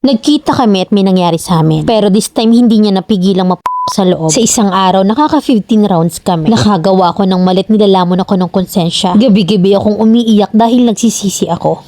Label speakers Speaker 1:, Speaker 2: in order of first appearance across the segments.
Speaker 1: Nagkita kami at may nangyari sa amin. Pero this time hindi niya napigilang sa loob. Sa isang araw, nakaka 15 rounds kami. Nakagawa ko ng malit, nilalamon ako ng konsensya. Gabi-gabi akong umiiyak dahil nagsisisi ako.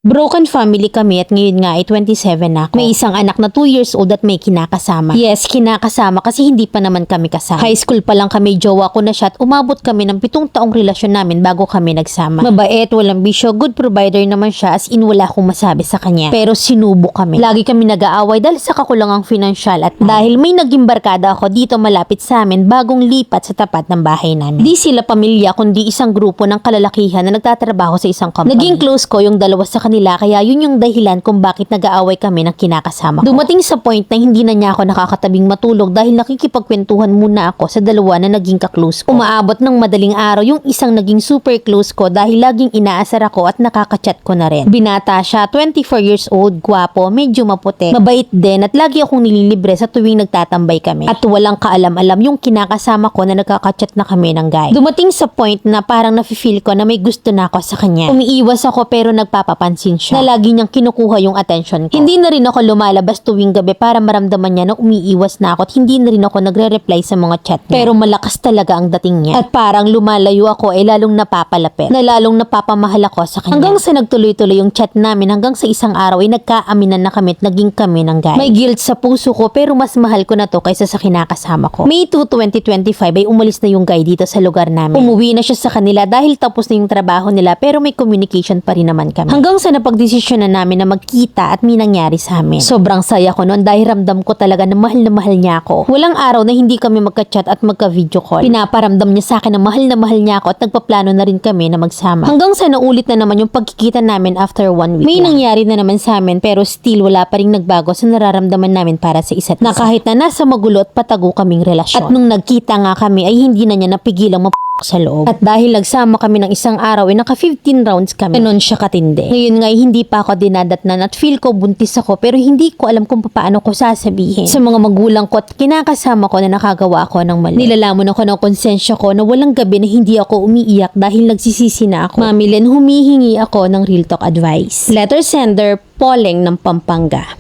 Speaker 1: Broken family kami at ngayon nga ay 27 na ako. May isang anak na 2 years old at may kinakasama. Yes, kinakasama kasi hindi pa naman kami kasama. High school pa lang kami, jowa ko na siya at umabot kami ng 7 taong relasyon namin bago kami nagsama. Mabait, walang bisyo, good provider naman siya, as in wala akong masabi sa kanya. Pero sinubok kami. Lagi kami nag-aaway dahil sa kakulangang financial at dahil may naging barkada ako dito malapit sa amin bagong lipat sa tapat ng bahay namin. Di sila pamilya kundi isang grupo ng kalalakihan na nagtatrabaho sa isang company. Naging close ko yung dalawa sa kanila kaya yun yung dahilan kung bakit nag-aaway kami ng kinakasama ko. Dumating sa point na hindi na niya ako nakakatabing matulog dahil nakikipagkwentuhan muna ako sa dalawa na naging ka-close ko. Umaabot ng madaling araw yung isang naging super close ko dahil laging inaasar ako at nakaka-chat ko na rin. Binata siya, 24 years old, gwapo, medyo maputi, mabait din at lagi akong nililibre sa tuwing nagtatambay kami. At walang kaalam-alam yung kinakasama ko na nagkaka-chat na kami ng guy. Dumating sa point na parang nafe-feel ko na may gusto na ako sa kanya. Umiiwas ako pero nagpapapansin siya na lagi niyang kinukuha yung attention ko. Hindi na rin ako lumalabas tuwing gabi para maramdaman niya na umiiwas na ako at hindi na rin ako nagre-reply sa mga chat niya. Pero malakas talaga ang dating niya. At parang lumalayo ako lalong napapalapit. Na lalong napapamahal ako sa kanya. Hanggang sa nagtuloy-tuloy yung chat namin hanggang sa isang araw ay nagkaaminan na kami at naging kami ng guy. May guilt sa puso ko pero mas mahal ko na to kaysa sa kinakasama ko. May 2, 2025 ay umalis na yung guy dito sa lugar namin. Umuwi na siya sa kanila dahil tapos na yung trabaho nila pero may communication pa rin naman kami. Hanggang sa napagdesisyon na namin na magkita at may nangyari sa amin. Sobrang saya ko noon dahil ramdam ko talaga na mahal niya ako. Walang araw na hindi kami magka-chat at magka-video call. Pinaparamdam niya sa akin na mahal niya ako at nagpaplano na rin kami na magsama. Hanggang sa naulit na naman yung pagkikita namin after 1 week. May nangyari na naman sa amin pero still wala pa rin nagbago sa nararamdaman namin para sa isa't isa. Na kahit na nasa magulo at patago kaming relasyon. At nung nagkita nga kami ay hindi na niya napigilang sa loob. At dahil nagsama kami ng isang araw ay naka 15 rounds kami. Ganon siya katindi. Ngayon nga hindi pa ako dinadatnan at feel ko buntis ako pero hindi ko alam kung paano ko sasabihin sa mga magulang ko at kinakasama ko na nakagawa ako ng mali. Nilalamon ako ng konsensya ko na walang gabi na hindi ako umiiyak dahil nagsisisi na ako. Mami Len, humihingi ako ng real talk advice. Letter sender, Poleng ng Pampanga.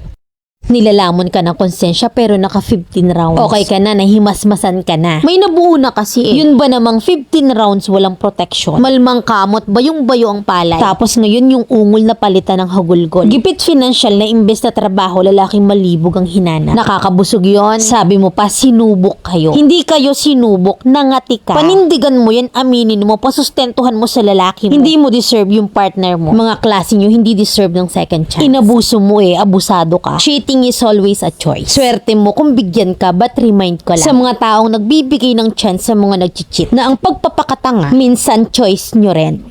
Speaker 1: Nilalamon ka ng konsensya pero naka 15 rounds. Okay ka na, nahimasmasan ka na. May nabuo na kasi eh. Yun ba namang 15 rounds walang protection? Malmang kamot, bayong-bayo ang palay. Tapos ngayon yung ungol na palitan ng hagulgol. Gipit financial na imbes na trabaho, lalaking malibog ang hinana. Nakakabusog yon. Sabi mo pa, sinubok kayo. Hindi kayo sinubok, nangati ka. Panindigan mo yan, aminin mo, pasustentuhan mo sa lalaki mo. Hindi mo deserve yung partner mo. Mga klase nyo, hindi deserve ng second chance. Inabuso mo eh, abusado ka. Cheating is always a choice. Swerte mo kung bigyan ka, but remind ko lang sa mga taong nagbibigay ng chance sa mga nag-cheat na ang pagpapakatanga minsan choice nyo rin.